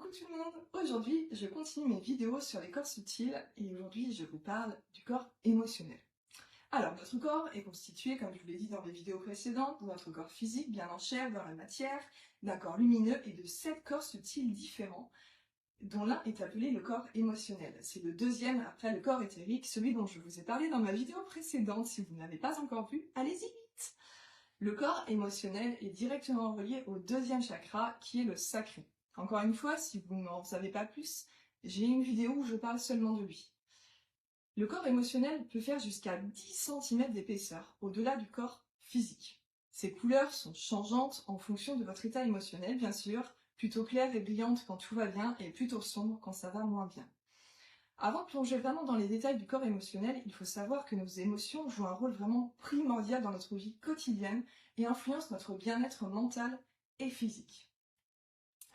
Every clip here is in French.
Coucou tout le monde! Aujourd'hui, je continue mes vidéos sur les corps subtils et aujourd'hui, je vous parle du corps émotionnel. Alors, notre corps est constitué, comme je vous l'ai dit dans les vidéos précédentes, de notre corps physique, bien en chair, dans la matière, d'un corps lumineux et de 7 corps subtils différents, dont l'un est appelé le corps émotionnel. C'est le deuxième après le corps éthérique, celui dont je vous ai parlé dans ma vidéo précédente. Si vous ne l'avez pas encore vu, allez-y vite! Le corps émotionnel est directement relié au deuxième chakra, qui est le sacré. Encore une fois, si vous n'en savez pas plus, j'ai une vidéo où je parle seulement de lui. Le corps émotionnel peut faire jusqu'à 10 cm d'épaisseur, au-delà du corps physique. Ses couleurs sont changeantes en fonction de votre état émotionnel, bien sûr, plutôt claires et brillantes quand tout va bien et plutôt sombres quand ça va moins bien. Avant de plonger vraiment dans les détails du corps émotionnel, il faut savoir que nos émotions jouent un rôle vraiment primordial dans notre vie quotidienne et influencent notre bien-être mental et physique.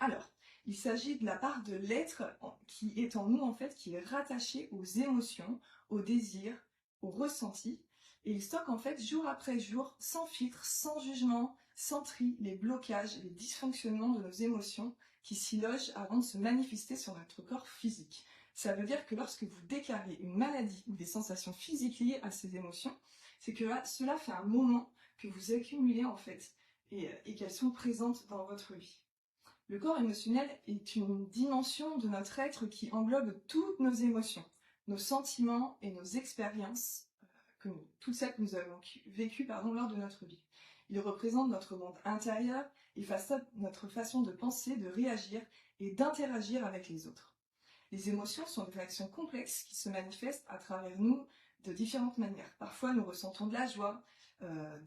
Alors, il s'agit de la part de l'être qui est en nous, en fait, qui est rattaché aux émotions, aux désirs, aux ressentis, et il stocke, en fait, jour après jour, sans filtre, sans jugement, sans tri, les blocages, les dysfonctionnements de nos émotions qui s'y logent avant de se manifester sur notre corps physique. Ça veut dire que lorsque vous déclarez une maladie ou des sensations physiques liées à ces émotions, c'est que cela fait un moment que vous accumulez, en fait, et qu'elles sont présentes dans votre vie. Le corps émotionnel est une dimension de notre être qui englobe toutes nos émotions, nos sentiments et nos expériences, toutes celles que nous avons vécues lors de notre vie. Il représente notre monde intérieur et façonne notre façon de penser, de réagir et d'interagir avec les autres. Les émotions sont des réactions complexes qui se manifestent à travers nous de différentes manières. Parfois, nous ressentons de la joie,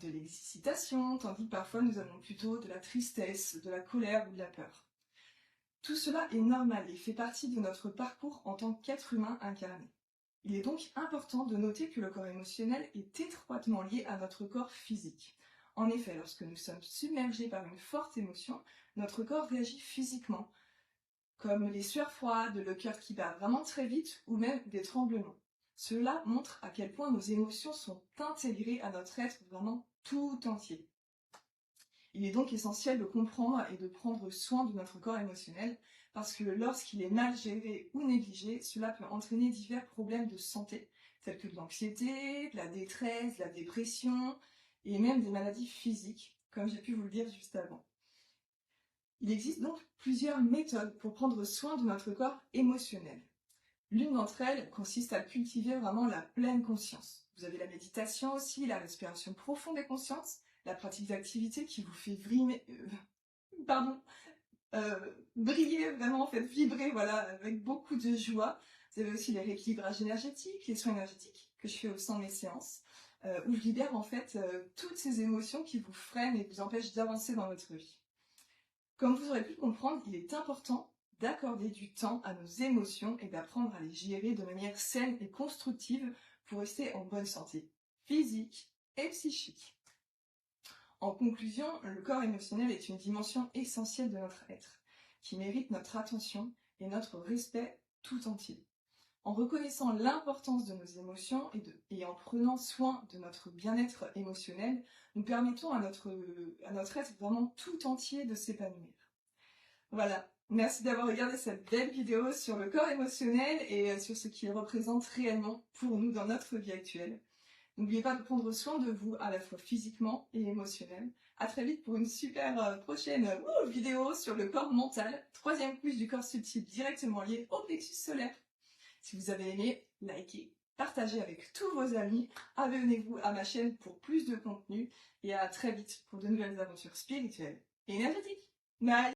de l'excitation, tandis que parfois nous avons plutôt de la tristesse, de la colère ou de la peur. Tout cela est normal et fait partie de notre parcours en tant qu'être humain incarné. Il est donc important de noter que le corps émotionnel est étroitement lié à notre corps physique. En effet, lorsque nous sommes submergés par une forte émotion, notre corps réagit physiquement, comme les sueurs froides, le cœur qui bat vraiment très vite ou même des tremblements. Cela montre à quel point nos émotions sont intégrées à notre être vraiment tout entier. Il est donc essentiel de comprendre et de prendre soin de notre corps émotionnel parce que lorsqu'il est mal géré ou négligé, cela peut entraîner divers problèmes de santé tels que de l'anxiété, de la détresse, de la dépression et même des maladies physiques, comme j'ai pu vous le dire juste avant. Il existe donc plusieurs méthodes pour prendre soin de notre corps émotionnel. L'une d'entre elles consiste à cultiver vraiment la pleine conscience. Vous avez la méditation aussi, la respiration profonde et consciente, la pratique d'activité qui vous fait briller vraiment, en fait, vibrer, voilà, avec beaucoup de joie. Vous avez aussi les rééquilibrages énergétiques, les soins énergétiques que je fais au sein de mes séances, où je libère en fait toutes ces émotions qui vous freinent et vous empêchent d'avancer dans votre vie. Comme vous aurez pu le comprendre, il est important d'accorder du temps à nos émotions et d'apprendre à les gérer de manière saine et constructive pour rester en bonne santé physique et psychique. En conclusion, le corps émotionnel est une dimension essentielle de notre être, qui mérite notre attention et notre respect tout entier. En reconnaissant l'importance de nos émotions et en prenant soin de notre bien-être émotionnel, nous permettons à notre être vraiment tout entier de s'épanouir. Voilà, merci d'avoir regardé cette belle vidéo sur le corps émotionnel et sur ce qu'il représente réellement pour nous dans notre vie actuelle. N'oubliez pas de prendre soin de vous à la fois physiquement et émotionnellement. À très vite pour une super prochaine vidéo sur le corps mental, 3e couche du corps subtil directement lié au plexus solaire. Si vous avez aimé, likez, partagez avec tous vos amis, abonnez-vous à ma chaîne pour plus de contenu et à très vite pour de nouvelles aventures spirituelles et énergétiques. Bye!